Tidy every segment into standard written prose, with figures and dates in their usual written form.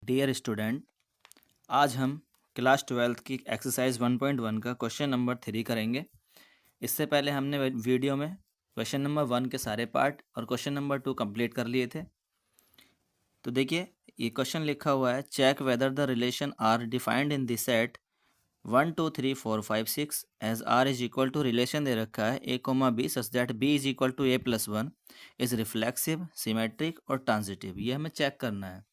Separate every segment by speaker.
Speaker 1: Dear student, आज हम class 12th की एक्सरसाइज 1.1 का क्वेश्चन नंबर 3 करेंगे। इससे पहले हमने वीडियो में क्वेश्चन नंबर 1 के सारे पार्ट और क्वेश्चन नंबर 2 कंप्लीट कर लिए थे। तो देखिए, ये क्वेश्चन लिखा हुआ है, check whether the relation R defined in the set 1 2 3 4 5 6 as R is equal to relation दे रखा है A comma B such that B is equal to a+1 is reflexive, symmetric और ट्रांजिटिव। ये हमें चेक करना है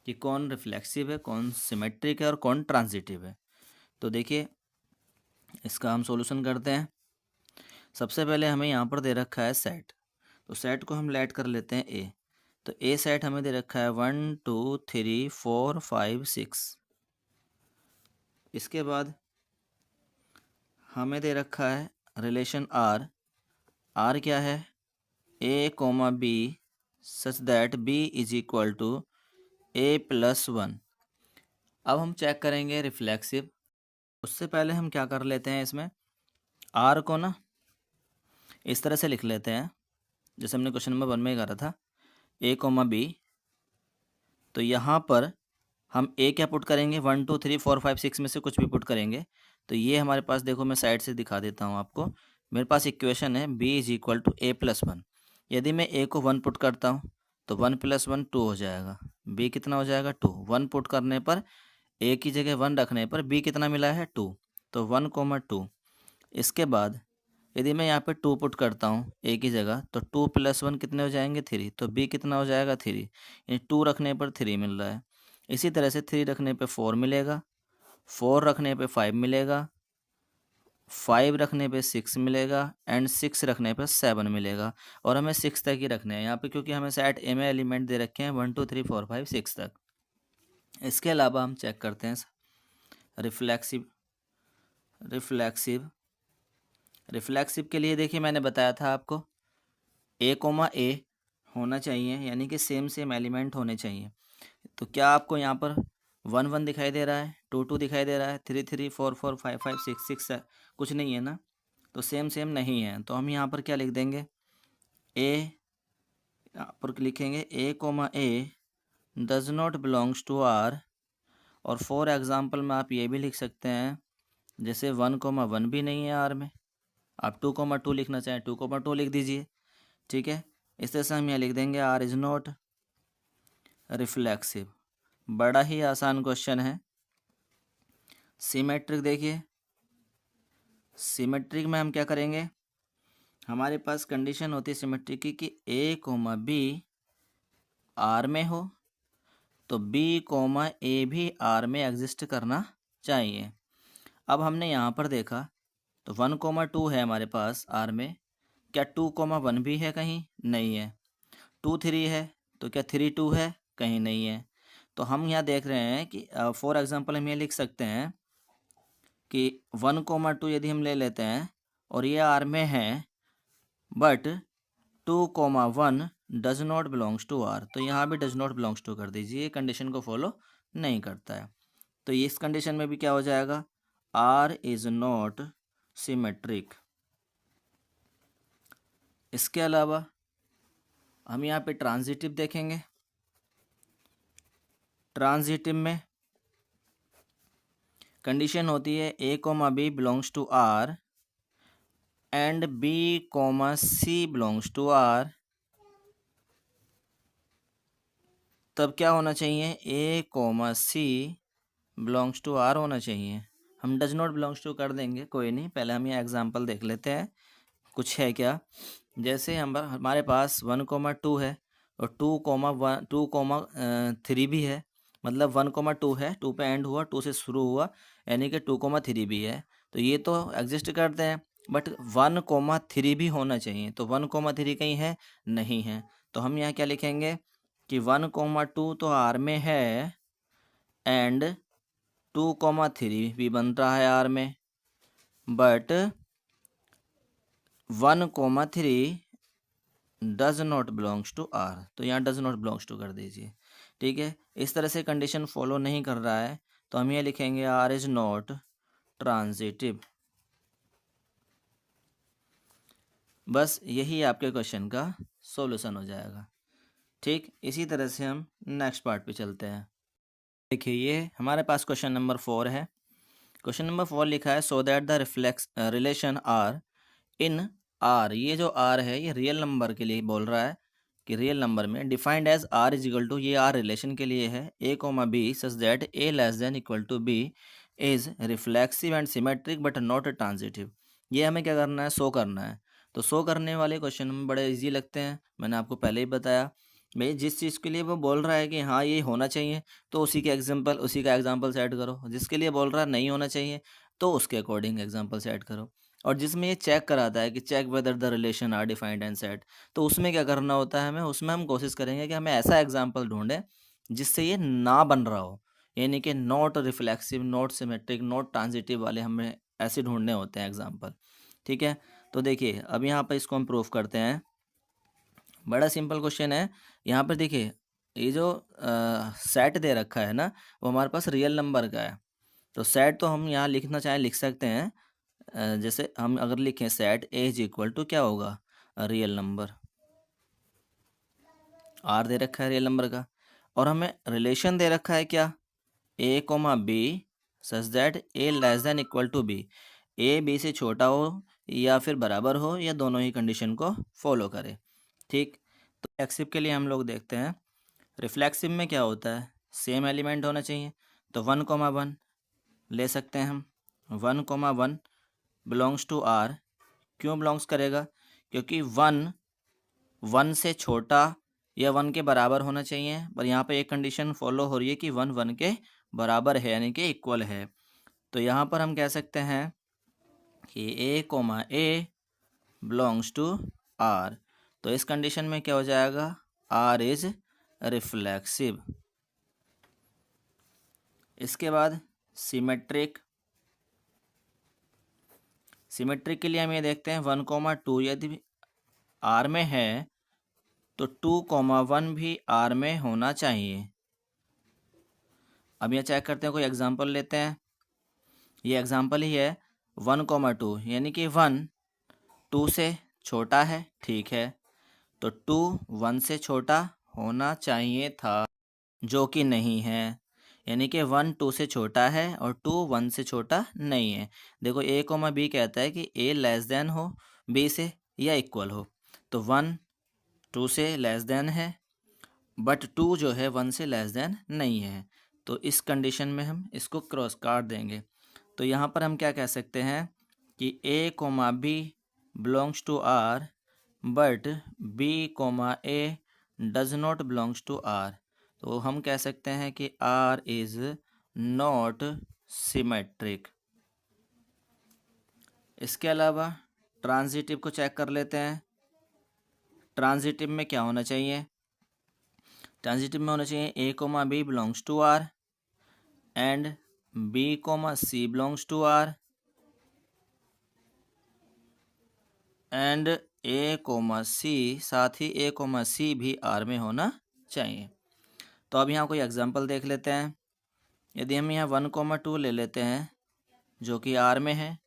Speaker 1: कि कौन रिफ्लेक्सिव है, कौन सिमेट्रिक है और कौन ट्रांजिटिव है। तो देखिए, इसका हम सॉल्यूशन करते हैं। सबसे पहले हमें यहाँ पर दे रखा है सेट, तो सेट को हम लेट कर लेते हैं ए। तो ए सेट हमें दे रखा है 1 2 3 4 5 6। इसके बाद हमें दे रखा है रिलेशन आर। आर क्या है? A comma B such that B is equal to a+1। अब हम चेक करेंगे रिफ्लेक्सिव। उससे पहले हम क्या कर लेते हैं, इसमें आर को ना इस तरह से लिख लेते हैं जैसे हमने क्वेश्चन नंबर 1 में करा था, ए कोमा बी। तो यहाँ पर हम ए क्या पुट करेंगे, 1 2 3 4 5 6 में से कुछ भी पुट करेंगे। तो ये हमारे पास, देखो मैं साइड से दिखा देता हूँ आपको। मेरे पास इक्वेशन है B is equal to a+1। यदि मैं ए को 1 पुट करता हूँ तो 1 + 1 2 हो जाएगा। बी कितना हो जाएगा? 2। 1 पुट करने पर, ए की जगह 1 रखने पर बी कितना मिला है? 2। तो 1, 2। इसके बाद यदि मैं यहाँ पे 2 पुट करता हूँ ए की जगह, तो 2 + 1 कितने हो जाएंगे? 3। तो बी कितना हो जाएगा? 3। यानी 2 रखने पर 3 मिल रहा है। इसी तरह से 3 रखने पे 4 मिलेगा, 4 रखने पे 5 मिलेगा, 5 रखने पे 6 मिलेगा एंड 6 रखने पे 7 मिलेगा। और हमें 6 तक ही रखने हैं यहाँ पे, क्योंकि हमें सेट ए में एलिमेंट दे रखे हैं 1 2 3 4 5 6 तक। इसके अलावा हम चेक करते हैं रिफ्लेक्सिव। रिफ्लेक्सिव के लिए देखिए, मैंने बताया था आपको ए कोमा ए होना चाहिए, यानी कि सेम सेम एलिमेंट होने चाहिए। तो क्या आपको यहाँ पर 1 1 दिखाई दे रहा है, 2 2 दिखाई दे रहा है, 3 3 4 4 5 5 6 6 है? कुछ नहीं है ना, तो सेम सेम नहीं है। तो हम यहाँ पर क्या लिख देंगे, ए, यहाँ पर लिखेंगे A comma A does not belongs to R. और फॉर एग्जाम्पल में आप ये भी लिख सकते हैं, जैसे 1, 1 भी नहीं है आर में। आप 2, 2 लिखना चाहें 2, 2 लिख दीजिए, ठीक है। इस तरह से हम यहाँ लिख देंगे आर इज़ नॉट रिफ्लेक्सिव। बड़ा ही आसान क्वेश्चन है। सिमेट्रिक देखिए, सिमेट्रिक में हम क्या करेंगे, हमारे पास कंडीशन होती है सिमेट्रिक की कि ए कोमा बी आर में हो, तो बी कोमा ए भी आर में एग्जिस्ट करना चाहिए। अब हमने यहाँ पर देखा तो 1, 2 है हमारे पास आर में। क्या 2, 1 भी है? कहीं नहीं है। 2 3 है, तो क्या 3 2 है? कहीं नहीं है। तो हम यहाँ देख रहे हैं कि फॉर एग्जांपल हम ये लिख सकते हैं कि 1, 2 यदि हम ले लेते हैं और ये आर में है, but 2, 1 does not belongs to R, तो यहाँ भी डज नॉट बिलोंग्स टू कर दीजिए, कंडीशन को फॉलो नहीं करता है। तो इस कंडीशन में भी क्या हो जाएगा, आर इज नॉट सिमेट्रिक। इसके अलावा हम यहाँ पे ट्रांजिटिव देखेंगे। ट्रांजिटिव में कंडीशन होती है A comma B belongs to R and B comma C belongs to R. तब क्या होना चाहिए, A comma C belongs to R होना चाहिए। हम डज नॉट बिलोंग्स टू कर देंगे, कोई नहीं। पहले हम ये एग्जांपल देख लेते हैं कुछ है क्या। जैसे हमारे पास 1, 2 है और 2, 3 भी है, मतलब 1, 2 है, 2 पे एंड हुआ, 2 से शुरू हुआ, यानी कि 2, 3 भी है। तो ये तो एग्जिस्ट करते हैं, बट 1, 3 भी होना चाहिए। तो 1, 3 कहीं है? नहीं है। तो हम यहाँ क्या लिखेंगे कि 1, 2 तो आर में है एंड 2, 3 भी बन रहा है आर में, but 1, 3 does not belongs to R. तो यहाँ डज नॉट बिलोंग्स टू कर दीजिए, ठीक है। इस तरह से कंडीशन फॉलो नहीं कर रहा है, तो हम ये लिखेंगे आर इज नॉट ट्रांजिटिव। बस यही आपके क्वेश्चन का सॉल्यूशन हो जाएगा, ठीक। इसी तरह से हम नेक्स्ट पार्ट पे चलते हैं। देखिए ये हमारे पास क्वेश्चन नंबर 4 है। क्वेश्चन नंबर 4 लिखा है so that the relation R in R, ये जो आर है ये रियल नंबर के लिए बोल रहा है कि रियल नंबर में defined as R is equal to, ये आर रिलेशन के लिए है, A comma B such that A less than equal to B is reflexive and symmetric but not transitive. ये हमें क्या करना है, शो करना है। तो शो करने वाले क्वेश्चन में बड़े इजी लगते हैं, मैंने आपको पहले ही बताया। भाई जिस चीज़ के लिए वो बोल रहा है कि हाँ ये होना चाहिए तो उसी का एग्जाम्पल सेट करो, जिसके लिए बोल रहा है नहीं होना चाहिए तो उसके अकॉर्डिंग एग्जाम्पल सेट करो। और जिसमें ये चेक कराता है कि check whether the relation R defined and set, तो उसमें क्या करना होता है हमें, उसमें हम कोशिश करेंगे कि हमें ऐसा एग्जाम्पल ढूंढें जिससे ये ना बन रहा हो, यानी कि not reflexive, not symmetric, not transitive वाले हमें ऐसे ढूंढने होते हैं एग्जाम्पल। ठीक है, तो देखिए अब यहाँ पर इसको हम प्रूफ करते हैं। बड़ा सिंपल क्वेश्चन है। यहाँ पर देखिए ये जो सेट दे रखा है ना वो हमारे पास रियल नंबर का है। तो सेट तो हम यहाँ लिखना चाहें लिख सकते हैं, जैसे हम अगर लिखें set A is equal to क्या होगा, रियल नंबर, आर दे रखा है रियल नंबर का, और हमें रिलेशन दे रखा है क्या, A comma B such that A less than equal to B, A B से छोटा हो या फिर बराबर हो या दोनों ही कंडीशन को फॉलो करे। ठीक, तो रिफ्लेक्सिव के लिए हम लोग देखते हैं, रिफ्लेक्सिव में क्या होता है, सेम एलिमेंट होना चाहिए। तो 1,1 ले सकते हैं हम, 1,1 बिलोंग्स टू आर। क्यों बिलोंग्स करेगा, क्योंकि 1 से छोटा या 1 के बराबर होना चाहिए, पर यहाँ पे एक कंडीशन फॉलो हो रही है कि 1 के बराबर है यानी कि इक्वल है। तो यहाँ पर हम कह सकते हैं कि A comma A belongs to R. तो इस कंडीशन में क्या हो जाएगा, आर इज रिफ्लेक्सिव। इसके बाद सिमेट्रिक, सिमेट्रिक के लिए हम ये देखते हैं 1,2 यदि आर में है तो 2,1 भी आर में होना चाहिए। अब ये चेक करते हैं, कोई एग्जांपल लेते हैं। ये एग्जांपल ही है 1,2, यानी कि 1 2 से छोटा है, ठीक है, तो 2 1 से छोटा होना चाहिए था, जो कि नहीं है, यानी कि 1 2 से छोटा है और 2 1 से छोटा नहीं है। देखो ए कोमा बी कहता है कि ए लेस देन हो बी से या इक्वल हो, तो 1 2 से लेस देन है बट 2 जो है 1 से लेस देन नहीं है। तो इस कंडीशन में हम इसको क्रॉस काट देंगे। तो यहाँ पर हम क्या कह सकते हैं कि A comma B belongs to R but B comma A does not belongs to R. तो हम कह सकते हैं कि आर इज नॉट सिमेट्रिक। इसके अलावा ट्रांजिटिव को चेक कर लेते हैं। ट्रांजिटिव में क्या होना चाहिए, ट्रांजिटिव में होना चाहिए A comma B belongs to R and B comma C belongs to R and A comma C, साथ ही ए कोमा सी भी आर में होना चाहिए। तो अब यहाँ कोई एग्जांपल देख लेते हैं। यदि हम यहाँ 1,2 ले लेते हैं जो कि आर में है,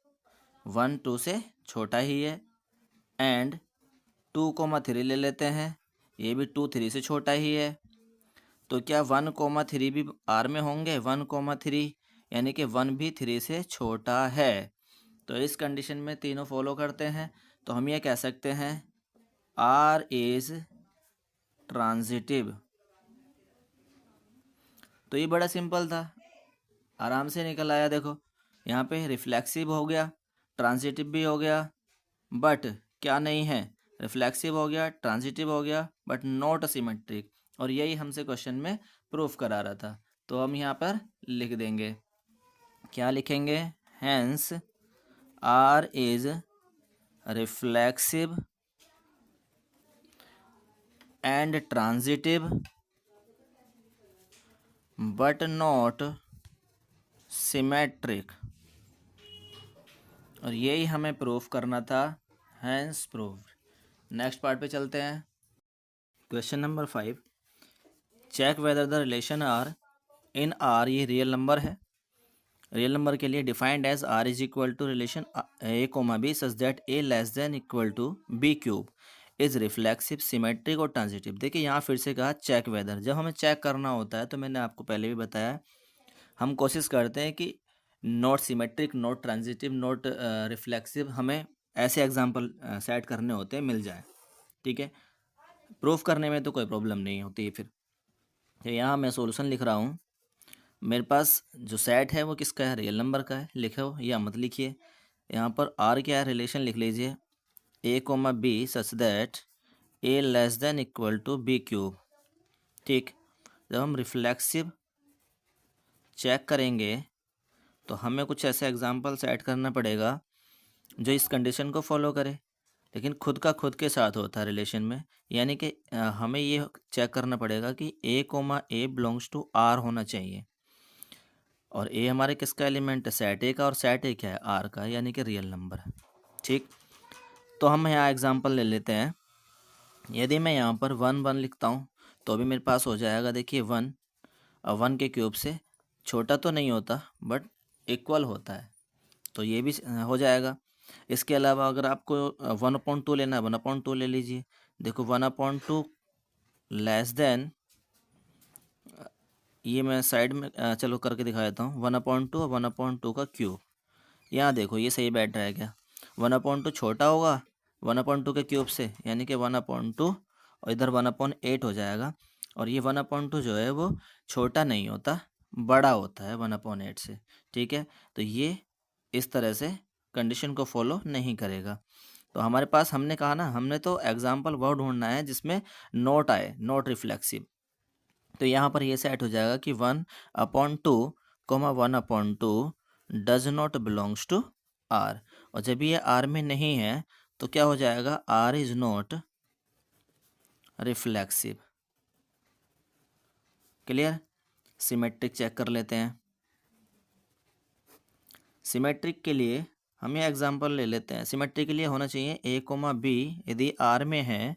Speaker 1: 1 2 से छोटा ही है, एंड 2,3 ले लेते हैं, ये भी 2 3 से छोटा ही है, तो क्या 1,3 भी आर में होंगे, 1,3 यानी कि 1 भी 3 से छोटा है। तो इस कंडीशन में तीनों फॉलो करते हैं, तो हम ये कह सकते हैं आर इज ट्रांजिटिव। तो ये बड़ा सिंपल था, आराम से निकल आया। देखो यहाँ पे रिफ्लेक्सिव हो गया, ट्रांजिटिव भी हो गया, बट क्या नहीं है, रिफ्लेक्सिव हो गया, ट्रांजिटिव हो गया, बट नॉट सिमेट्रिक। और यही हमसे क्वेश्चन में प्रूफ करा रहा था। तो हम यहाँ पर लिख देंगे, क्या लिखेंगे, hence R is reflexive and transitive but not symmetric. और यही हमें प्रूफ करना था, हैंस प्रूफ। नेक्स्ट पार्ट पे चलते हैं। Question number 5, check whether the relation R in R, ये रियल नंबर है, रियल नंबर के लिए defined as R is equal to relation A comma B such that A less than equal to B cube is reflexive, symmetric और transitive. देखिए यहाँ फिर से कहा चेक वेदर, जब हमें चेक करना होता है तो मैंने आपको पहले भी बताया, हम कोशिश करते हैं कि not symmetric, not transitive, not reflexive, हमें ऐसे एग्जाम्पल सेट करने होते हैं, मिल जाए। ठीक है, प्रूफ करने में तो कोई प्रॉब्लम नहीं होती है फिर। तो यहाँ मैं सॉल्यूशन लिख रहा हूँ, मेरे पास जो सेट है वो किसका है, रियल नंबर का है। लिखो या मत लिखिए, यहाँ पर आर क्या है, रिलेशन लिख लीजिए, A comma B such that A less than equal to B cube. ठीक, जब हम रिफ्लेक्सिव चेक करेंगे तो हमें कुछ ऐसे एग्जाम्पल सेट करना पड़ेगा जो इस कंडीशन को फॉलो करे, लेकिन खुद का खुद के साथ होता है रिलेशन में। यानी कि हमें ये चेक करना पड़ेगा कि A comma A belongs to R होना चाहिए, और ए हमारे किसका एलिमेंट है, सेट ए का, और सेट ए क्या है, आर का, यानी कि रियल नंबर। ठीक, तो हम यहाँ एग्जांपल ले लेते हैं। यदि मैं यहाँ पर 1 1 लिखता हूँ तो भी मेरे पास हो जाएगा, देखिए 1, और 1 के क्यूब से छोटा तो नहीं होता बट इक्वल होता है, तो ये भी हो जाएगा। इसके अलावा अगर आपको 1/2 लेना है, 1/2 ले लीजिए। देखो 1/2 लेस देन, ये मैं साइड में चलो करके दिखा देता हूँ, 1/2 और 1/2 का क्यूब। यहाँ देखो ये सही बैठ रहा है क्या, 1/2 छोटा होगा 1/2 के क्यूब से, यानी कि 1/2 और इधर 1/8 हो जाएगा। और ये 1/2 जो है वो छोटा नहीं होता, बड़ा होता है 1/8 से। ठीक है, तो ये इस तरह से कंडीशन को फॉलो नहीं करेगा। तो हमारे पास, हमने कहा ना, हमने तो एग्जाम्पल वो ढूंढना है जिसमें नोट आए, नोट रिफ्लेक्सिव। तो यहाँ पर ये सेट हो जाएगा कि 1/2 comma 1/2 does not belongs to R, और जब ये आर में नहीं है तो क्या हो जाएगा, R is not reflexive. Clear. Symmetric check कर लेते हैं। सिमेट्रिक के लिए हम ये एग्जांपल ले लेते हैं। सिमेट्रिक के लिए होना चाहिए ए कोमा बी, यदि आर में है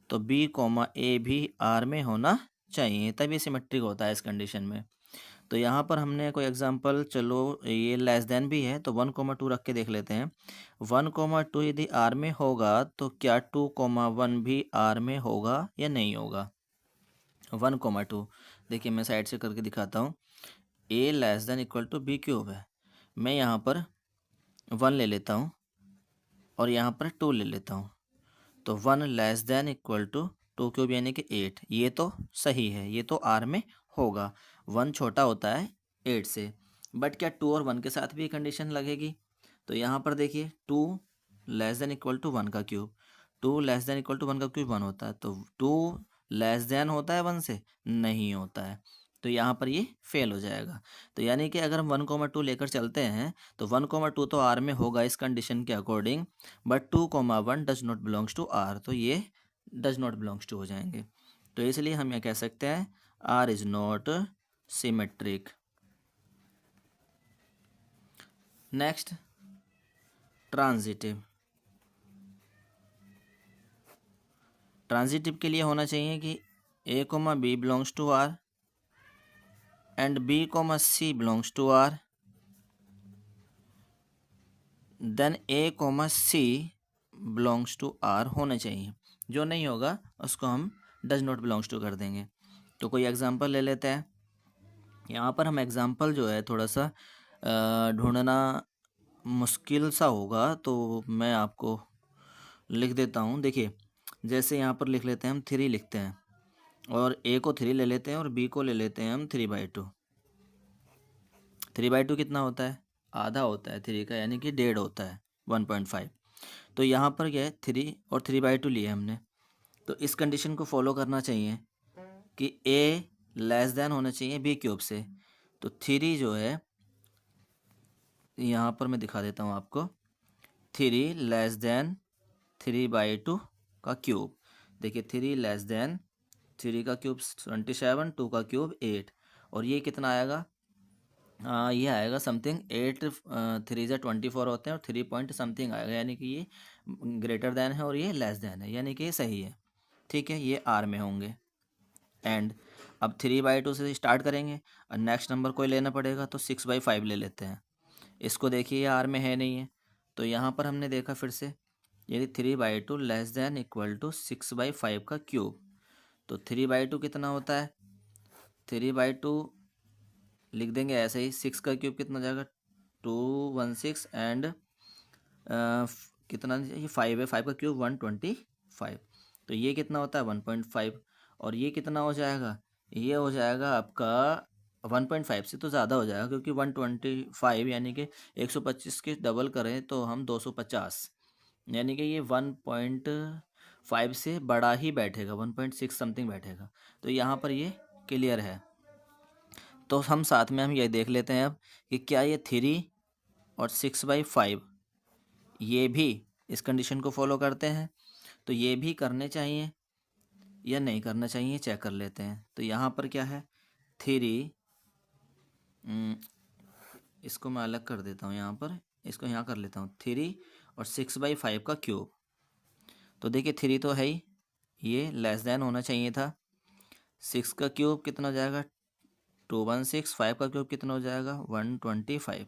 Speaker 1: तो बी कोमा ए भी आर में होना चाहिए, तभी सिमेट्रिक होता है इस कंडीशन में। तो यहाँ पर हमने कोई एग्जांपल, चलो ये लेस देन भी है तो 1/2 रख के देख लेते हैं। 1/2 यदि आर में होगा तो क्या 2/1 भी आर में होगा या नहीं होगा। 1/2 देखिए मैं साइड से करके दिखाता हूँ, A less than equal to B cube है। मैं यहाँ पर 1 ले लेता हूँ और यहाँ पर 2 ले लेता हूँ, तो 1 less than equal to 2 cube यानी कि 8। ये तो सही है, ये तो आर में होगा। 1 छोटा होता है 8 से, बट क्या 2 और 1 के साथ भी कंडीशन लगेगी। तो यहाँ पर देखिए 2 लेस देन इक्वल टू 1 का cube, 2 less than equal to 1 का क्यूब 1 होता है, तो 2 लेस देन होता है 1 से, नहीं होता है, तो यहाँ पर ये फेल हो जाएगा। तो यानी कि अगर हम 1/2 लेकर चलते हैं तो 1/2 तो आर में होगा इस कंडीशन के according, but 2/1 does not belongs to R, तो ये डज नॉट बिलोंग्स टू हो जाएंगे। तो इसलिए हम ये कह सकते हैं R is not symmetric. Next, transitive. Transitive के लिए होना चाहिए कि A comma B belongs to R and B comma C belongs to R, then A comma C belongs to R होना चाहिए। जो नहीं होगा उसको हम डज नॉट बिलोंग्स टू कर देंगे। तो कोई एग्जांपल ले लेते हैं। यहाँ पर हम एग्जांपल जो है थोड़ा सा ढूंढना मुश्किल सा होगा, तो मैं आपको लिख देता हूँ। देखिए जैसे यहाँ पर लिख लेते हैं, हम 3 लिखते हैं और ए को 3 ले लेते हैं और बी को ले लेते हैं हम 3/2। 3/2 कितना होता है, आधा होता है 3 का, यानी कि 1.5 होता है, 1.5। तो यहाँ पर क्या है, 3 और 3/2 लिए हमने, तो इस कंडीशन को फॉलो करना चाहिए कि ए लेस देन होना चाहिए बी क्यूब से। तो 3 जो है, यहाँ पर मैं दिखा देता हूँ आपको, 3 लेस देन 3/2 का क्यूब। देखिए 3 लेस देन 3 का क्यूब 27, 2 का क्यूब 8, और ये कितना आएगा, ये आएगा समथिंग 8, 3 जा 24 होते हैं और 3 पॉइंट समथिंग आएगा, यानी कि ये ग्रेटर देन है और ये लेस देन है, यानी कि ये सही है। ठीक है, ये आर में होंगे। एंड अब 3/2 से स्टार्ट करेंगे और नेक्स्ट नंबर कोई लेना पड़ेगा, तो 6/5 ले लेते हैं। इसको देखिए आर में है नहीं है, तो यहाँ पर हमने देखा फिर से यदि 3/2 लेस देन इक्वल टू 6/5 का क्यूब, तो 3/2 कितना होता है? 3/2 लिख देंगे ऐसे ही। 6 का क्यूब कितना हो जाएगा? 216 एंड कितना ये 5 है, 5 का क्यूब 125। तो ये कितना होता है? 1.5। और ये कितना हो जाएगा? ये हो जाएगा आपका 1.5 से तो ज़्यादा हो जाएगा, क्योंकि 125 यानी कि 125 के डबल करें तो हम 250, यानी कि ये 1.5 से बड़ा ही बैठेगा, 1.6 समथिंग बैठेगा। तो यहाँ पर ये क्लियर है। तो हम साथ में हम ये देख लेते हैं अब कि क्या ये 3 और 6/5 ये भी इस कंडीशन को फॉलो करते हैं। तो ये भी करने चाहिए या नहीं करना चाहिए, चेक कर लेते हैं। तो यहाँ पर क्या है? 3, इसको मैं अलग कर देता हूँ, यहाँ पर इसको यहाँ कर लेता हूँ, 3 और 6/5 का क्यूब। तो देखिए 3 तो है ही, ये लेस देन होना चाहिए था। 6 का क्यूब कितना हो जाएगा? 216। 5 का क्यूब कितना हो जाएगा? 125।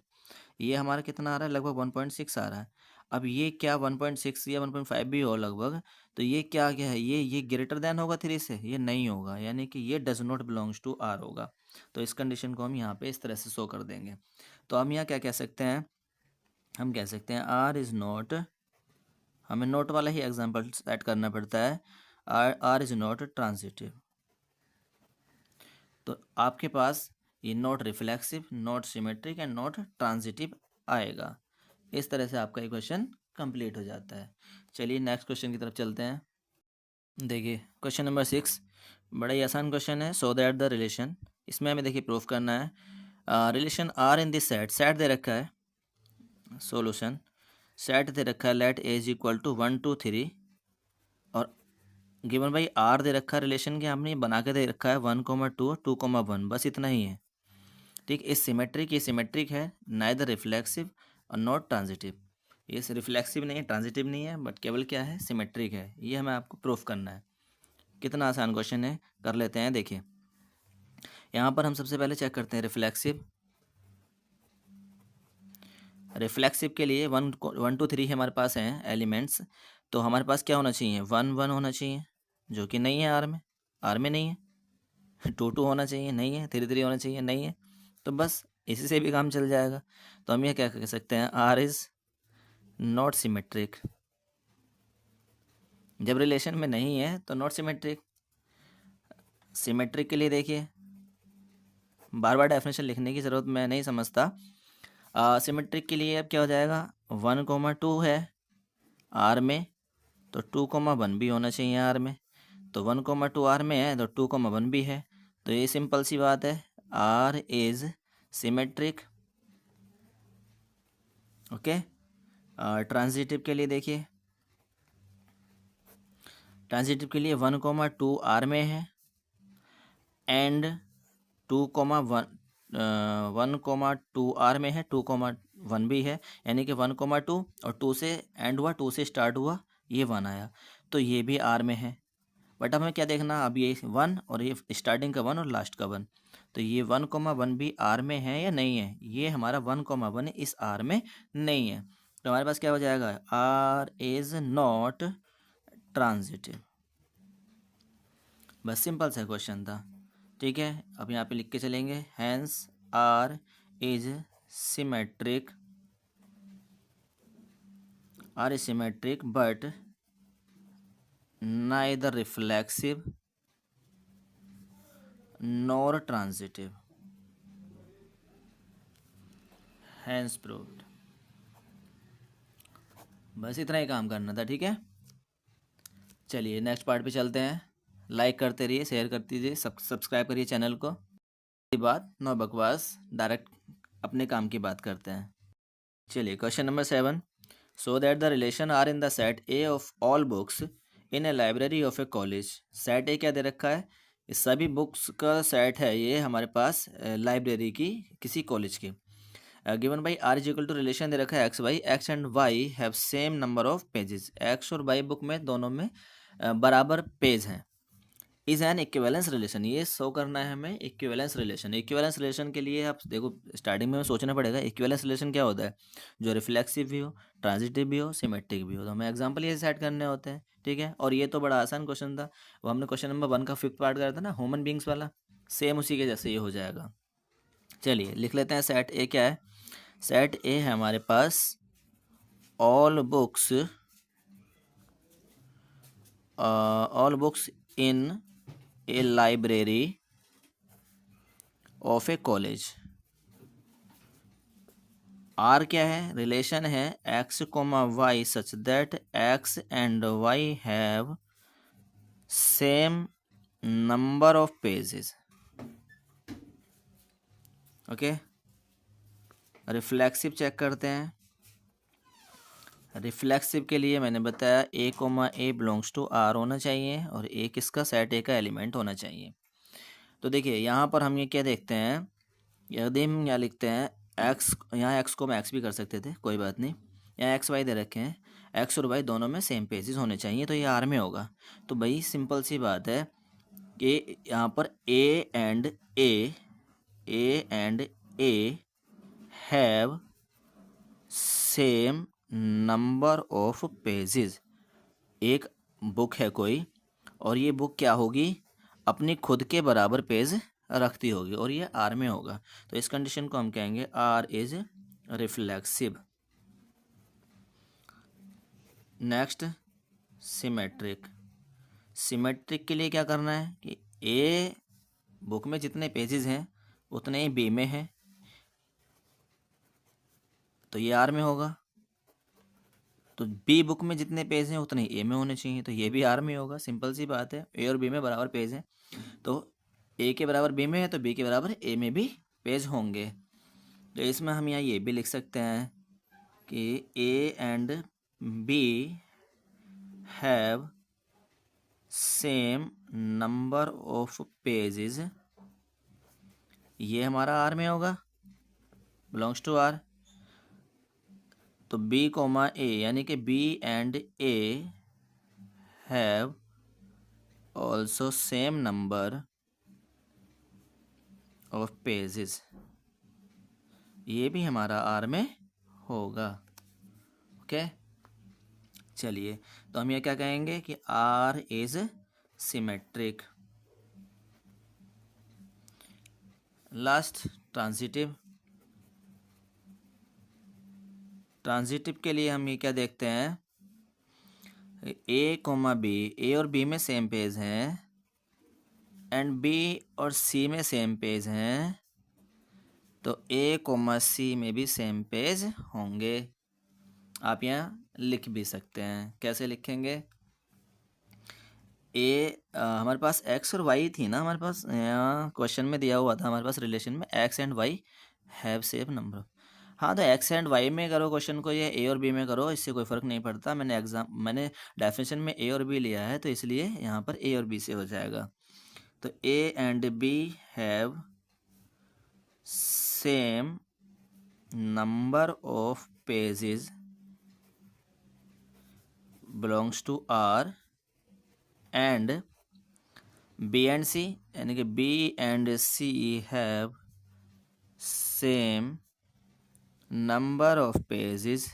Speaker 1: ये हमारा कितना आ रहा है? लगभग 1.6 आ रहा है। अब ये क्या 1.6 या 1.5 भी हो लगभग, तो ये क्या क्या है? ये ग्रेटर देन होगा 3 से? ये नहीं होगा, यानी कि ये does not belongs to R होगा। तो इस कंडीशन को हम यहाँ पे इस तरह से शो कर देंगे। तो हम यहाँ क्या कह सकते हैं? हम कह सकते हैं आर इज़ नॉट, हमें नोट वाला ही एग्जाम्पल सेट करना पड़ता है। R is not transitive. तो आपके पास ये not reflexive, not symmetric and not transitive आएगा। इस तरह से आपका ये क्वेश्चन कंप्लीट हो जाता है। चलिए नेक्स्ट क्वेश्चन की तरफ चलते हैं। देखिए क्वेश्चन नंबर 6 बड़ा ही आसान क्वेश्चन है। सो दैट द रिलेशन, इसमें हमें देखिए प्रूफ करना है relation R in this set. Set दे रखा है, सॉल्यूशन सेट दे रखा है let A is equal to 1 2 3 और गिवन बाई आर दे रखा है। रिलेशन के हमने बना के दे रखा है 1,2 2,1, बस इतना ही है। ठीक, इस सिमेट्रिक, ये सिमेट्रिक है, नाइदर रिफ्लेक्सिव और नॉट ट्रांजिटिव। ये रिफ्लेक्सिव नहीं है, ट्रांजिटिव नहीं है, बट केवल क्या है? सिमेट्रिक है। ये हमें आपको प्रूफ करना है। कितना आसान क्वेश्चन है, कर लेते हैं। देखिए यहाँ पर हम सबसे पहले चेक करते हैं रिफ्लेक्सिव। रिफ्लेक्सिव के लिए 1 2 3 हमारे पास हैं एलिमेंट्स, तो हमारे पास क्या होना चाहिए? 1 1 होना चाहिए, जो कि नहीं है आर में। आर में नहीं है। 2 2 होना चाहिए, नहीं है। 3 3 होना चाहिए, नहीं है। तो बस इसी से भी काम चल जाएगा। तो हम ये क्या कह सकते हैं? R is not symmetric. जब रिलेशन में नहीं है तो नॉट सिमेट्रिक। सिमेट्रिक के लिए देखिए, बार बार डेफिनेशन लिखने की ज़रूरत मैं नहीं समझता। सिमेट्रिक के लिए अब क्या हो जाएगा? 1,2 है आर में, तो 2,1 भी होना चाहिए आर में। तो 1,2 आर में है तो 2,1 भी है। तो ये सिंपल सी बात है, R is symmetric. Okay. Transitive के लिए देखिए, ट्रांजिटिव के लिए 1,2 आर में है एंड 1,2 आर में है, 2,1 भी है, यानी कि 1,2 और 2 से एंड हुआ, 2 से स्टार्ट हुआ, ये 1 आया, तो ये भी आर में है। बट हमें क्या देखना? अब ये 1 और ये स्टार्टिंग का 1 और लास्ट का 1, तो ये 1,1 भी आर में है या नहीं है? ये हमारा 1,1 इस आर में नहीं है। तो हमारे पास क्या हो जाएगा? R is not transitive. बस सिंपल सा क्वेश्चन था। ठीक है, अब यहाँ पे लिख के चलेंगे, hence R is symmetric, R is symmetric but neither reflexive nor transitive, hence proved. बस इतना ही काम करना था। ठीक है, चलिए नेक्स्ट पार्ट पे चलते हैं। लाइक करते रहिए, शेयर करते रहिए, सब्सक्राइब करिए चैनल को। बात नो बकवास, डायरेक्ट अपने काम की बात करते हैं। चलिए question number 7, so that the relation R in the set A of all books in a library of a college. Set A क्या दे रखा है? इस सभी बुक्स का सेट है ये हमारे पास लाइब्रेरी की किसी कॉलेज की। Given by R is equal to, relation दे रखा है X Y, X and Y have same number of pages. X और वाई बुक में दोनों में बराबर पेज हैं। इज एन इक्विवेलेंस रिलेशन, ये शो करना है हमें इक्विवेलेंस रिलेशन। इक्विवेलेंस रिलेशन के लिए आप देखो स्टार्टिंग में सोचना पड़ेगा इक्विवेलेंस रिलेशन क्या होता है, जो रिफ्लेक्सिव भी हो, ट्रांजिटिव भी हो, सिमेट्रिक भी हो। तो हमें एग्जांपल ये सेट करने होते हैं, ठीक है। और ये तो बड़ा आसान क्वेश्चन था, वो हमने क्वेश्चन नंबर 1 का 5th पार्ट करा था ना, ह्यूमन बींग्स वाला, सेम उसी के जैसे ये हो जाएगा। चलिए लिख लेते हैं सेट ए क्या है। सेट ए है हमारे पास all books in a library of a college. R क्या है, रिलेशन है X comma Y such that X and Y have same number of pages. Okay, reflexive check करते हैं। रिफ्लेक्सिव के लिए मैंने बताया A comma A belongs to R होना चाहिए और ए किसका, सेट ए का एलिमेंट होना चाहिए। तो देखिए यहाँ पर हम ये क्या देखते हैं, यदि हम यहाँ लिखते हैं एक्स, यहाँ एक्स को हम एक्स भी कर सकते थे, कोई बात नहीं। यहाँ एक्स वाई दे रखे हैं, एक्स और वाई दोनों में सेम पेजेस होने चाहिए, तो ये आर में होगा। तो भाई सिंपल सी बात है कि यहाँ पर A and A have same number of pages. एक बुक है कोई, और ये बुक क्या होगी, अपनी खुद के बराबर पेज रखती होगी, और ये आर में होगा। तो इस कंडीशन को हम कहेंगे R is reflexive. Next symmetric. Symmetric के लिए क्या करना है कि ए बुक में जितने पेजेस हैं उतने ही बी में है, तो ये आर में होगा। तो बी बुक में जितने पेज हैं उतने ए में होने चाहिए, तो ये भी आर में होगा। सिंपल सी बात है, ए और बी में बराबर पेज हैं, तो ए के बराबर बी में है तो बी के बराबर ए में भी पेज होंगे। तो इसमें हम यहाँ ये भी लिख सकते हैं कि A and B have same number of pages, ये हमारा आर में होगा, बिलोंग्स टू आर। तो बी कोमा ए यानी कि B and A have also same number of pages, ये भी हमारा आर में होगा। ओके, चलिए तो हम ये क्या कहेंगे कि R is symmetric. Last transitive. Transitive के लिए हम ये क्या देखते हैं, ए कोमा बी, ए और बी में सेम पेज हैं एंड बी और सी में सेम पेज हैं, तो ए कोमा सी में भी सेम पेज होंगे। आप यहाँ लिख भी सकते हैं, कैसे लिखेंगे, हमारे पास एक्स और वाई थी ना, हमारे पास यहाँ क्वेश्चन में दिया हुआ था हमारे पास रिलेशन में x and Y have same number. हाँ तो एक्स एंड वाई में करो क्वेश्चन को, या ए और बी में करो, इससे कोई फ़र्क नहीं पड़ता। मैंने डेफिनेशन में ए और बी लिया है, तो इसलिए यहाँ पर ए और बी से हो जाएगा। तो A and B have same number of pages belongs to R and B and C, यानी कि B and C have same number of pages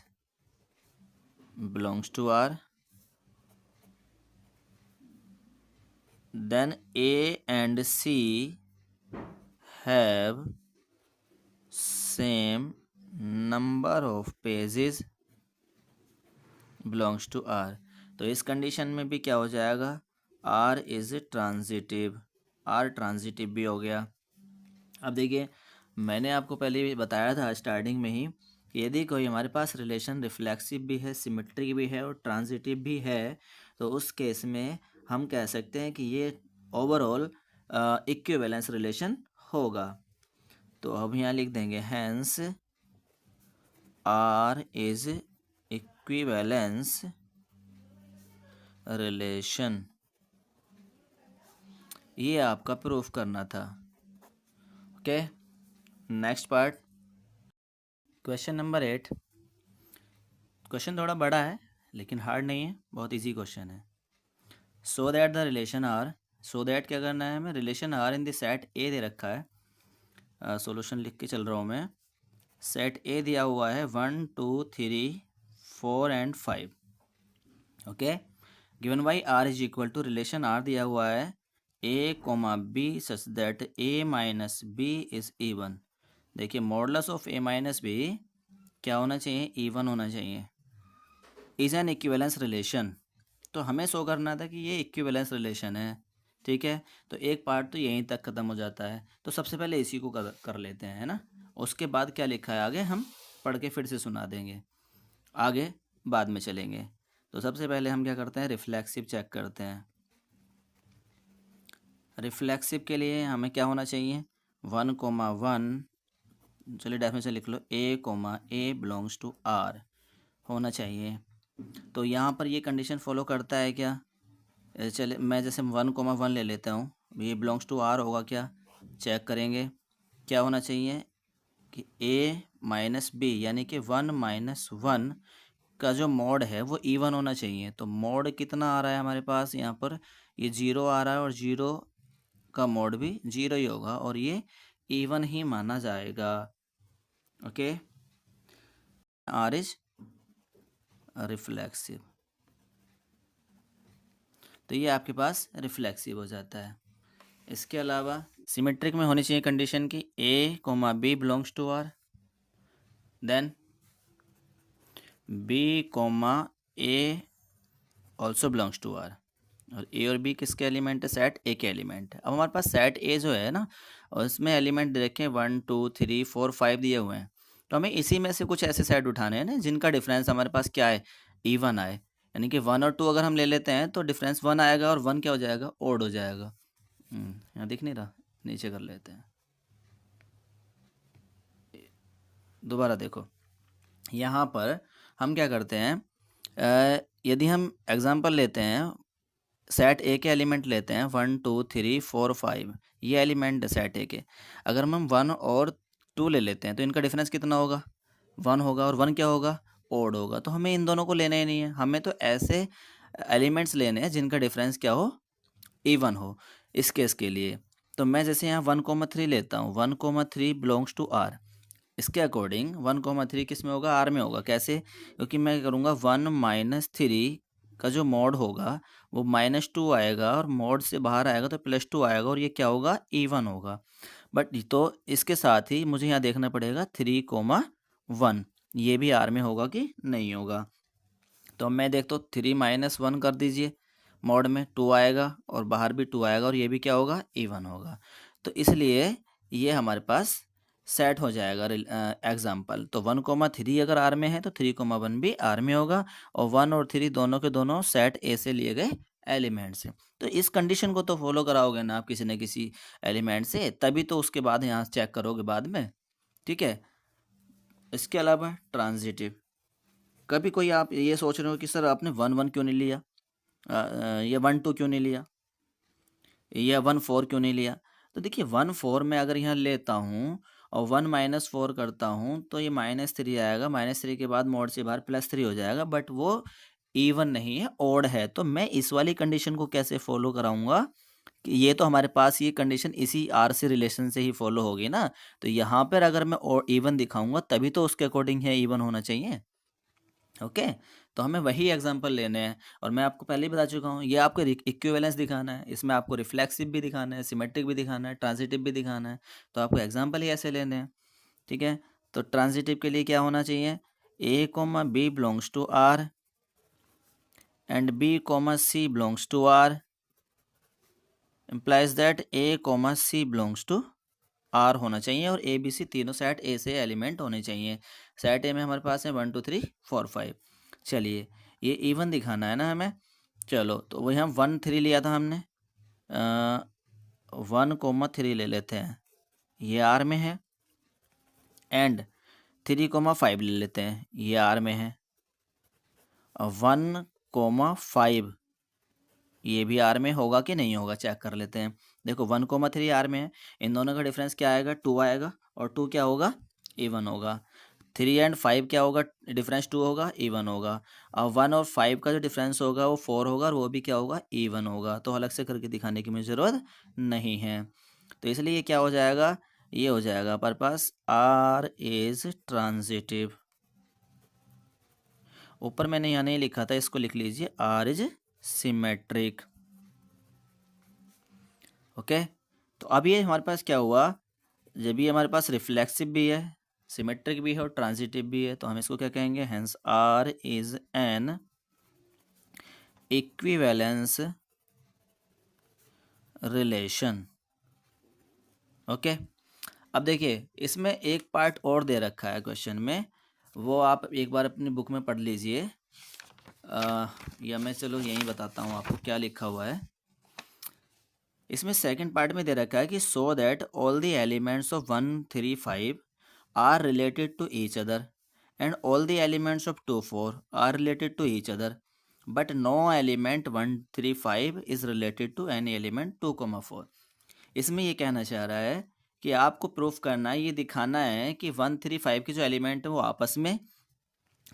Speaker 1: belongs to R. Then A and C have same number of pages belongs to R. तो इस condition में भी क्या हो जाएगा, R is transitive, R transitive भी हो गया। अब देखिए मैंने आपको पहले भी बताया था स्टार्टिंग में ही कि यदि कोई हमारे पास रिलेशन रिफ्लेक्सिव भी है, सिमेट्रिक भी है और ट्रांजिटिव भी है, तो उस केस में हम कह सकते हैं कि ये ओवरऑल इक्विवेलेंस रिलेशन होगा। तो अब यहाँ लिख देंगे hence R is equivalence relation, ये आपका प्रूफ करना था। Okay, next part, question number 8। Question थोड़ा बड़ा है लेकिन हार्ड नहीं है, बहुत इजी क्वेश्चन है। So that the relation R so that क्या करना है हमें, relation R in the set A दे रखा है, सॉल्यूशन लिख के चल रहा हूँ मैं। सेट ए दिया हुआ है 1 2 3 4 and 5। Okay, given by R is equal to, relation R दिया हुआ है A comma B such that A minus B is even. देखिए modulus of A minus B क्या होना चाहिए, इवन होना चाहिए। इज एन इक्विवेलेंस रिलेशन, तो हमें शो करना था कि ये इक्विवेलेंस रिलेशन है। ठीक है, तो एक पार्ट तो यहीं तक ख़त्म हो जाता है, तो सबसे पहले इसी को कर लेते हैं, है ना। उसके बाद क्या लिखा है आगे हम पढ़ के फिर से सुना देंगे, आगे बाद में चलेंगे। तो सबसे पहले हम क्या करते हैं, रिफ्लेक्सिव चेक करते हैं। रिफ्लेक्सिव के लिए हमें क्या होना चाहिए, 1,1, चलिए डेफिनेशन लिख लो, A, बिलोंग्स टू R होना चाहिए। तो यहाँ पर ये कंडीशन फॉलो करता है क्या, चले मैं जैसे 1,1 ले लेता हूँ, ये बिलोंग्स टू R होगा क्या, चेक करेंगे। क्या होना चाहिए कि A माइनस बी यानी कि 1 - 1 का जो मॉड है वो इवन होना चाहिए। तो मॉड कितना आ रहा है हमारे पास यहाँ पर, ये 0 आ रहा है, और 0 का मॉड भी 0 ही होगा, और ये इवन ही माना जाएगा। ओके, आर इज रिफ्लेक्सिव, तो ये आपके पास रिफ्लेक्सिव हो जाता है। इसके अलावा सिमेट्रिक में होनी चाहिए कंडीशन की A, B belongs to R, then B, A also belongs to R, और A और B किसके एलिमेंट है, सेट A के एलिमेंट है। अब हमारे पास सेट A जो है ना, और इसमें एलिमेंट देखें 1 2 3 4 5 दिए हुए हैं, तो हमें इसी में से कुछ ऐसे सेट उठाने हैं ना जिनका डिफरेंस हमारे पास क्या है, इवन आए। यानी कि 1 और 2 अगर हम ले लेते हैं तो डिफरेंस 1 आएगा, और 1 क्या हो जाएगा, ओड हो जाएगा। यहाँ दिख नहीं रहा, नीचे कर लेते हैं, दोबारा देखो। यहाँ पर हम क्या करते हैं, यदि हम एग्जांपल लेते हैं, सेट ए के एलिमेंट लेते हैं 1 2 3 4 5, ये एलिमेंट सेट ए के। अगर हम 1 और 2 ले लेते हैं तो इनका डिफरेंस कितना होगा, 1 होगा, और 1 क्या होगा, ओड होगा। तो हमें इन दोनों को लेना ही नहीं है, हमें तो ऐसे एलिमेंट्स लेने हैं जिनका डिफरेंस क्या हो, इवन हो। इस केस के लिए तो मैं जैसे यहाँ 1,3 लेता हूँ, 1,3 बिलोंग्स टू आर। इसके अकॉर्डिंग 1,3 किस में होगा, आर में होगा। कैसे, क्योंकि मैं करूँगा 1 - 3 का जो मॉड होगा वो -2 आएगा, और मॉड से बाहर आएगा तो +2 आएगा, और ये क्या होगा, इवन होगा। बट तो इसके साथ ही मुझे यहाँ देखना पड़ेगा 3,1 ये भी आर में होगा कि नहीं होगा। तो अब मैं देखता हूँ 3 - 1 कर दीजिए, मॉड में 2 आएगा और बाहर भी 2 आएगा, और ये भी क्या होगा, इवन होगा। तो इसलिए ये हमारे पास सेट हो जाएगा एग्जाम्पल। तो 1,3 अगर आर में है तो 3,1 भी आर में होगा, और 1 और 3 दोनों के दोनों सेट ए से लिए गए एलिमेंट्स हैं। तो इस कंडीशन को तो फॉलो कराओगे ना आप किसी न किसी एलिमेंट से, तभी तो उसके बाद यहाँ चेक करोगे बाद में। ठीक है, इसके अलावा ट्रांजिटिव, कभी कोई आप ये सोच रहे हो कि सर आपने 1 1 क्यों नहीं लिया, या 1 2 क्यों नहीं लिया, या 1 4 क्यों नहीं लिया। तो देखिए 1 4 में अगर यहाँ लेता हूँ और 1 - 4 करता हूँ तो ये -3 आएगा, -3 के बाद मोड से बाहर +3 हो जाएगा, बट वो इवन नहीं है, ओड है। तो मैं इस वाली कंडीशन को कैसे फॉलो कराऊंगा कि ये तो हमारे पास ये कंडीशन इसी आर से रिलेशन से ही फॉलो होगी ना। तो यहाँ पर अगर मैं इवन दिखाऊंगा तभी तो उसके अकॉर्डिंग है इवन होना चाहिए। ओके, तो हमें वही एग्जांपल लेने हैं, और मैं आपको पहले ही बता चुका हूँ, ये आपको इक्विवेलेंस दिखाना है, इसमें आपको रिफ्लेक्सिव भी दिखाना है, सिमेट्रिक भी दिखाना है, ट्रांजिटिव भी दिखाना है। तो आपको एग्जांपल ही ऐसे लेने हैं। ठीक है, तो ट्रांजिटिव के लिए क्या होना चाहिए, A, B belongs to R and B, C belongs to R implies that A, C belongs to R होना चाहिए, और A B C तीनों सेट A से एलिमेंट होने चाहिए। सेट A में हमारे पास है 1 2 3 4 5। चलिए ये इवन दिखाना है ना हमें, चलो तो वही हम 1 3 लिया था हमने, 1,3 ले लेते हैं, ये आर में है, एंड 3,5 ले लेते हैं, ये आर में है, 1,5 ये भी आर में होगा कि नहीं होगा, चेक कर लेते हैं। देखो 1,3 आर में है, इन दोनों का डिफरेंस क्या आएगा, 2 आएगा, और 2 क्या होगा, इवन होगा। 3 एंड 5 क्या होगा, डिफरेंस 2 होगा, इवन होगा। अब 1 और 5 का जो डिफरेंस होगा वो 4 होगा और वो भी क्या होगा, इवन होगा। तो अलग से करके दिखाने की मुझे ज़रूरत नहीं है। तो इसलिए ये क्या हो जाएगा, ये हो जाएगा हमारे पास आर इज ट्रांजिटिव। ऊपर मैंने यहाँ नहीं लिखा था, इसको लिख लीजिए, आर इज सिमेट्रिक। ओके, तो अब ये हमारे पास क्या हुआ, जब ये हमारे पास रिफ्लेक्सिव भी है, सिमेट्रिक भी है और ट्रांजिटिव भी है, तो हम इसको क्या कहेंगे, hence R is an equivalence relation. Okay, अब देखिए इसमें एक पार्ट और दे रखा है क्वेश्चन में, वो आप एक बार अपनी बुक में पढ़ लीजिए, या मैं चलो यहीं बताता हूँ आपको क्या लिखा हुआ है। इसमें सेकंड पार्ट में दे रखा है कि so that all the elements of 1 3 5 are related to each other and all the elements of 2 4 are related to each other but no element 1 3 5 is related to any element 2 4। इसमें ये कहना चाह रहा है कि आपको प्रूफ करना है, ये दिखाना है कि 1 3 5 के जो एलिमेंट है वो आपस में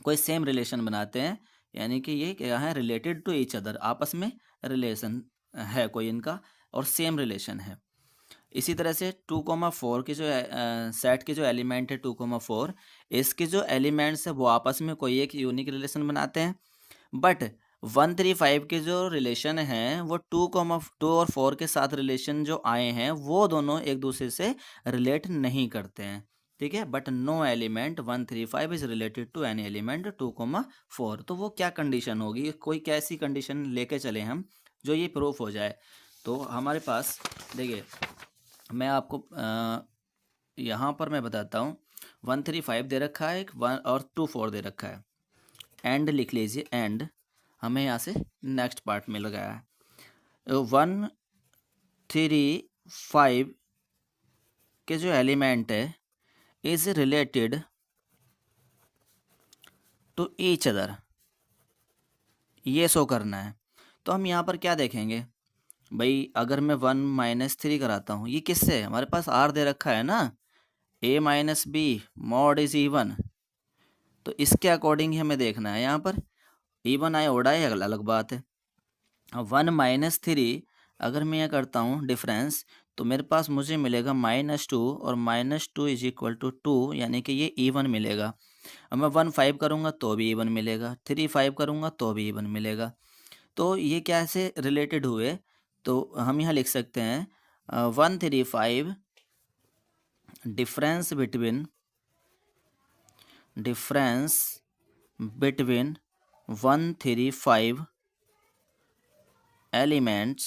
Speaker 1: कोई सेम रिलेशन बनाते हैं, यानी कि ये क्या है, रिलेटेड टू ईच अदर, आपस में रिलेशन है कोई इनका और सेम रिलेशन है। इसी तरह से 2,4 के जो सेट के जो एलिमेंट है 2,4, इसके जो एलिमेंट्स है वो आपस में कोई एक यूनिक रिलेशन बनाते हैं, बट 1 3 5 के जो रिलेशन हैं वो 2 और 4 के साथ रिलेशन जो आए हैं वो दोनों एक दूसरे से रिलेट नहीं करते हैं, ठीक है। But no element 1 3 5 is related to any element 2,4। तो वो क्या कंडीशन होगी, कोई कैसी कंडीशन लेके चले हम जो ये प्रूफ हो जाए। तो हमारे पास देखिए, मैं आपको यहाँ पर मैं बताता हूँ, 1 3 5 दे रखा है, एक 1 और 2 4 दे रखा है, एंड लिख लीजिए, एंड हमें यहाँ से नेक्स्ट पार्ट में लगाया है। 1 3 5 के जो एलिमेंट है is related to each other, ये शो करना है। तो हम यहाँ पर क्या देखेंगे भाई, अगर मैं 1 - 3 कराता हूँ, ये किससे, हमारे पास आर दे रखा है ना, a - b mod is even, तो इसके अकॉर्डिंग ही हमें देखना है। यहाँ पर इवन आए ओड आए अलग बात है। 1 - 3 अगर मैं यह करता हूँ डिफरेंस, तो मेरे पास मुझे मिलेगा -2 और -2 इज इक्वल टू 2, यानी कि ये इवन मिलेगा। अब मैं 1 5 करूँगा तो भी इवन मिलेगा, 3 5 करूँगा तो भी इवन मिलेगा। तो ये क्या से रिलेटेड हुए, तो हम यहाँ लिख सकते हैं 1 3 5 डिफरेंस बिटवीन 1 3 5 एलिमेंट्स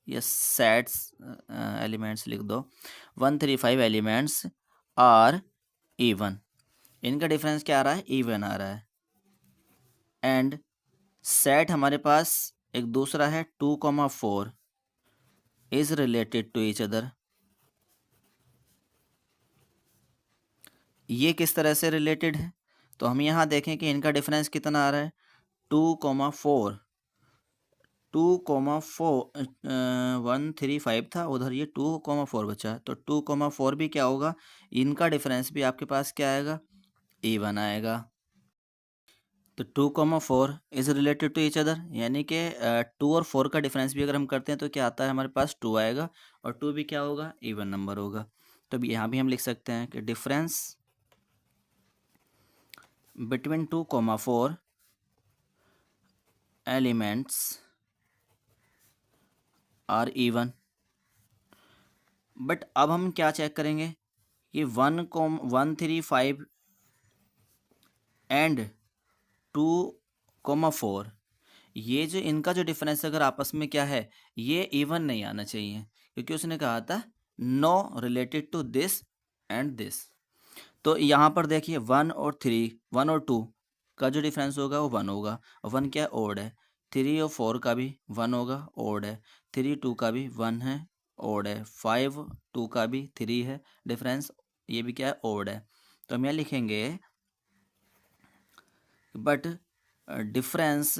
Speaker 1: या सेट्स, एलिमेंट्स लिख दो, 1 3 5 एलिमेंट्स आर इवन, इनका डिफरेंस क्या आ रहा है, इवन आ रहा है। एंड सेट हमारे पास एक दूसरा है 2,4 is related to each other, ये किस तरह से रिलेटेड है, तो हम यहाँ देखें कि इनका डिफरेंस कितना आ रहा है, 2,4 2,4 1 3 5 था, उधर ये 2,4 बचा, तो 2,4 भी क्या होगा, इनका डिफरेंस भी आपके पास क्या आएगा, इवन आएगा। तो 2,4 is related to each other, यानी कि 2 और 4 का डिफरेंस भी अगर हम करते हैं तो क्या आता है, हमारे पास 2 आएगा, और 2 भी क्या होगा, इवन नंबर होगा। तो यहाँ भी हम लिख सकते हैं कि difference between 2,4 elements are even. But अब हम क्या चेक करेंगे कि 1 3 5 एंड 2,4, ये जो इनका जो डिफरेंस अगर आपस में क्या है, ये इवन नहीं आना चाहिए, क्योंकि उसने कहा था no related to this and this. तो यहाँ पर देखिए 1 और 2 का जो डिफरेंस होगा वो 1 होगा, और 1 क्या ओड है, 3 और 4 का भी 1 होगा, ओड है, 3 2 का भी 1 है, ओड है, 5 2 का भी 3 है डिफरेंस, ये भी क्या है, ओड है। तो हम यहाँ लिखेंगे बट डिफरेंस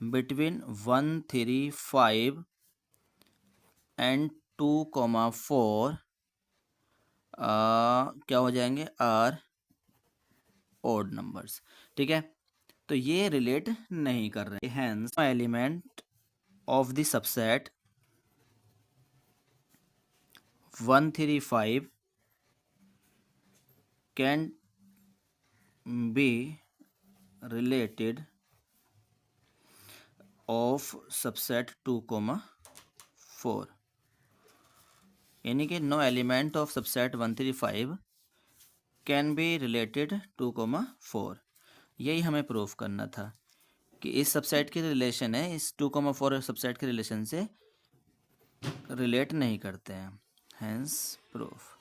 Speaker 1: बिटवीन 1 3 5 and 2,4 क्या हो जाएंगे, आर ओड नंबर्स। ठीक है, तो ये रिलेट नहीं कर रहे। Hence element of the subset 135 can be related of subset 2,4, यानी कि no element of subset 135 can be related 2,4। यही हमें प्रूफ करना था कि इस सबसेट की रिलेशन है इस 2,4 सबसेट के रिलेशन से रिलेट नहीं करते हैं, हैंस प्रूफ।